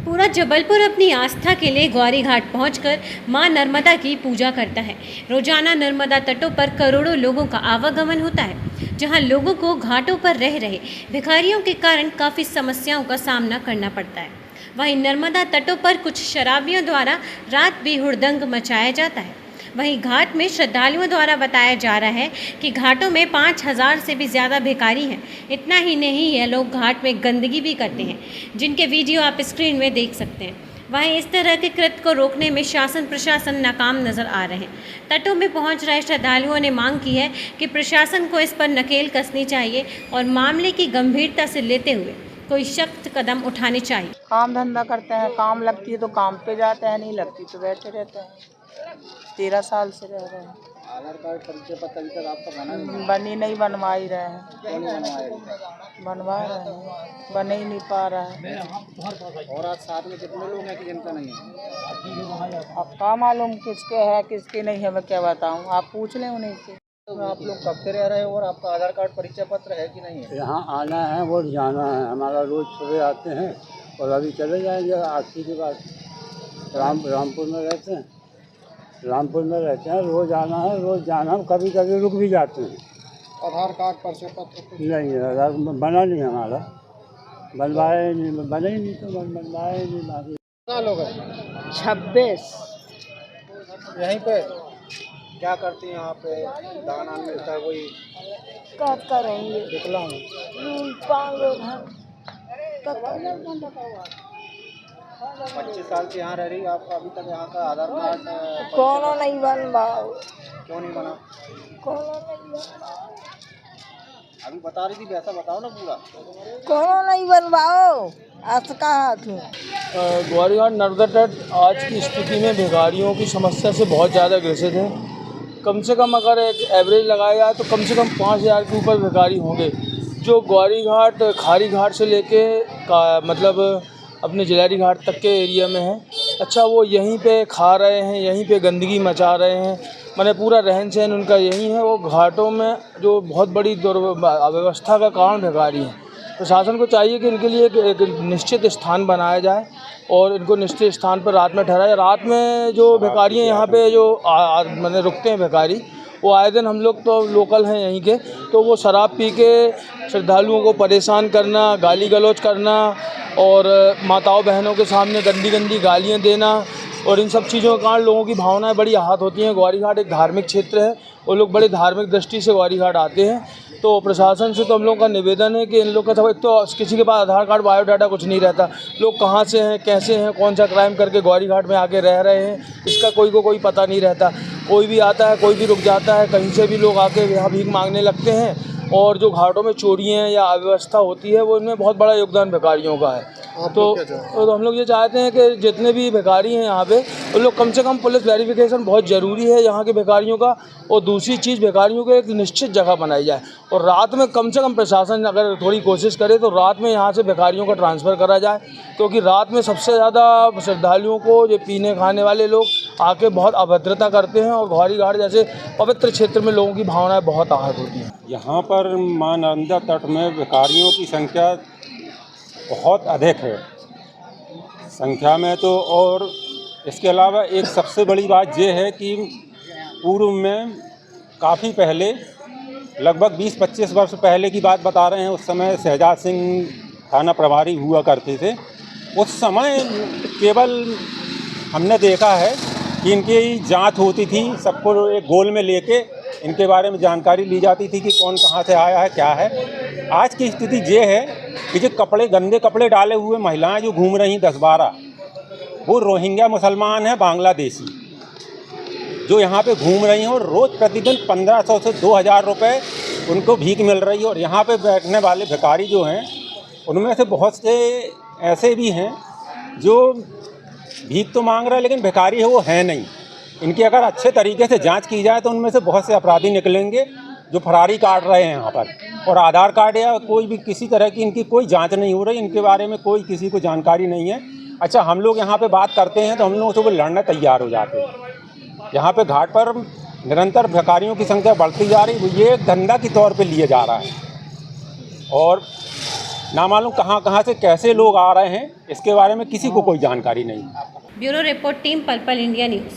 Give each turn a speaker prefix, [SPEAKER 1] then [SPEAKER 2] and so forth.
[SPEAKER 1] पूरा जबलपुर अपनी आस्था के लिए ग्वारी घाट पहुंचकर मां नर्मदा की पूजा करता है। रोजाना नर्मदा तटों पर करोड़ों लोगों का आवागमन होता है, जहां लोगों को घाटों पर रह रहे भिखारियों के कारण काफ़ी समस्याओं का सामना करना पड़ता है। वहीं नर्मदा तटों पर कुछ शराबियों द्वारा रात भी हुड़दंग मचाया जाता है। वहीं घाट में श्रद्धालुओं द्वारा बताया जा रहा है कि घाटों में 5,000 से भी ज़्यादा भिखारी हैं। इतना ही नहीं, ये लोग घाट में गंदगी भी करते हैं, जिनके वीडियो आप स्क्रीन में देख सकते हैं। वहीं इस तरह के कृत्य को रोकने में शासन प्रशासन नाकाम नजर आ रहे हैं। तटों में पहुंच रहे श्रद्धालुओं ने मांग की है कि प्रशासन को इस पर नकेल कसनी चाहिए और मामले की गंभीरता से लेते हुए कोई सख्त कदम उठाने चाहिए।
[SPEAKER 2] काम धंधा करते हैं, काम लगती है तो काम पे जाते हैं, नहीं लगती तो बैठे रहते हैं। 13 साल से रह रहे हैं।
[SPEAKER 3] आधार कार्ड परिचय पत्र अभी तक आपका बना नहीं?
[SPEAKER 2] बनी नहीं, बनवा ही रहे हैं।
[SPEAKER 3] क्यों नहीं बनवाया?
[SPEAKER 2] बनवा रहे हैं, बन ही नहीं पा रहा है।
[SPEAKER 3] और आज साथ में कितने लोग हैं कि जिनका नहीं है?
[SPEAKER 2] अब क्या मालूम किसके है किसके नहीं है, मैं क्या बताऊं, आप पूछ लें उन्हीं से।
[SPEAKER 3] तो आप लोग कब से रह रहे हो और आपका आधार कार्ड परिचय पत्र है कि नहीं है?
[SPEAKER 4] यहाँ आना है और जाना है, हमारा रोज़ सुबह आते हैं और अभी चले जाएंगे आरती के बाद। रामपुर में रहते हैं, रोज़ आना है रोज़ जाना है, कभी कभी रुक भी जाते हैं।
[SPEAKER 3] आधार कार्ड परिचय पत्र
[SPEAKER 4] नहीं, आधार बना नहीं हमारा, बनवाए नहीं, बना ही नहीं तो बनवाए नहीं। बाकी
[SPEAKER 3] कितना लोग हैं?
[SPEAKER 2] 26।
[SPEAKER 3] यहीं पे क्या करती हैं यहाँ पे? दाना मिलता है कोई?
[SPEAKER 2] क्या करेंगे,
[SPEAKER 3] विकलांग 25 साल से यहाँ रह रही, आपका अभी तक यहाँ का आधार कार्ड
[SPEAKER 2] कोनो नहीं बनवाओ,
[SPEAKER 3] क्यों नहीं बना?
[SPEAKER 2] कोनो नहीं बनवाओ,
[SPEAKER 3] अभी बता रही थी, वैसा बताओ ना पूरा।
[SPEAKER 2] कोनो नहीं बनवाओ, आज कहा थी।
[SPEAKER 5] ग्वारी घाट नर्मदा तट आज की स्थिति में भिखारियों की समस्या से बहुत ज़्यादा ग्रसित है। कम से कम अगर एक एवरेज लगाया जाए तो कम से कम 5,000 के ऊपर भिखारी होंगे, जो ग्वारी घाट खारी घाट से लेके मतलब अपने जिलारी घाट तक के एरिया में है। अच्छा, वो यहीं पे खा रहे हैं, यहीं पे गंदगी मचा रहे हैं, मैंने पूरा रहन सहन उनका यही है। वो घाटों में जो बहुत बड़ी अव्यवस्था का कारण भिखारी हैं। प्रशासन को चाहिए कि इनके लिए एक निश्चित स्थान बनाया जाए और इनको निश्चित स्थान पर रात में ठहराया। रात में जो भिखारी हैं यहाँ पे जो मैंने रुकते हैं भिखारी, वो आए दिन, हम लोग तो लोकल हैं यहीं के, तो वो शराब पी के श्रद्धालुओं को परेशान करना, गाली गलौज करना और माताओं बहनों के सामने गंदी गंदी गालियाँ देना, और इन सब चीज़ों के कारण लोगों की भावनाएं बड़ी आहत होती हैं। ग्वारी घाट एक धार्मिक क्षेत्र है, वो लोग बड़े धार्मिक दृष्टि से ग्वारी घाट आते हैं। तो प्रशासन से तो हम लोग का निवेदन है कि इन लोग का सब, एक तो किसी के पास आधार कार्ड बायोडाटा कुछ नहीं रहता, लोग कहाँ से हैं, कैसे हैं, कौन सा क्राइम करके ग्वारी घाट में आके रह रहे हैं, इसका कोई पता नहीं रहता। कोई भी आता है, कोई भी रुक जाता है, कहीं से भी लोग आके यहाँ भीख मांगने लगते हैं। और जो घाटों में चोरियाँ या अव्यवस्था होती है, वो इनमें बहुत बड़ा योगदान भिखारियों का है। तो हम लोग ये चाहते हैं कि जितने भी भिखारी हैं यहाँ पे, वो लोग कम से कम पुलिस वेरिफिकेशन बहुत ज़रूरी है यहाँ के भिखारियों का। और दूसरी चीज़, भिखारियों को एक निश्चित जगह बनाई जाए और रात में कम से कम प्रशासन अगर थोड़ी कोशिश करे तो रात में यहाँ से भिखारियों का ट्रांसफ़र करा जाए, क्योंकि रात में सबसे ज़्यादा श्रद्धालुओं को जो पीने खाने वाले लोग आके बहुत अभद्रता करते हैं और ग्वारी घाट जैसे पवित्र क्षेत्र में लोगों की भावनाएँ बहुत आहत होती हैं।
[SPEAKER 6] यहाँ पर मां नर्मदा तट में भिखारियों की संख्या बहुत अधिक है संख्या में तो। और इसके अलावा एक सबसे बड़ी बात ये है कि पूर्व में काफ़ी पहले, लगभग 20-25 वर्ष पहले की बात बता रहे हैं, उस समय शहजाद सिंह थाना प्रभारी हुआ करते थे। उस समय केवल हमने देखा है कि इनकी जांच होती थी, सबको एक गोल में लेके इनके बारे में जानकारी ली जाती थी कि कौन कहाँ से आया है, क्या है। आज की स्थिति ये है कि जो गंदे कपड़े डाले हुए महिलाएं जो घूम रही 10-12, वो रोहिंग्या मुसलमान हैं, बांग्लादेशी, जो यहाँ पे घूम रही हैं और रोज़ प्रतिदिन 1500 से 2000 रुपये उनको भीख मिल रही है। और यहाँ पे बैठने वाले भिखारी जो हैं, उनमें से बहुत से ऐसे भी हैं जो भीख तो मांग रहे हैं लेकिन भिखारी है वो है नहीं। इनकी अगर अच्छे तरीके से जांच की जाए तो उनमें से बहुत से अपराधी निकलेंगे जो फरारी काट रहे हैं यहाँ पर। और आधार कार्ड या कोई भी किसी तरह की इनकी कोई जांच नहीं हो रही, इनके बारे में कोई किसी को जानकारी नहीं है। अच्छा, हम लोग यहाँ पे बात करते हैं तो हम लोगों से वो लड़ने तैयार हो जाते हैं। यहाँ पे घाट पर निरंतर भिखारियों की संख्या बढ़ती जा रही है, ये एक धंधा के तौर पे लिया जा रहा है। और ना मालूम कहाँ कहाँ से कैसे लोग आ रहे हैं, इसके बारे में किसी को कोई जानकारी नहीं।
[SPEAKER 1] Bureau report team purple India news.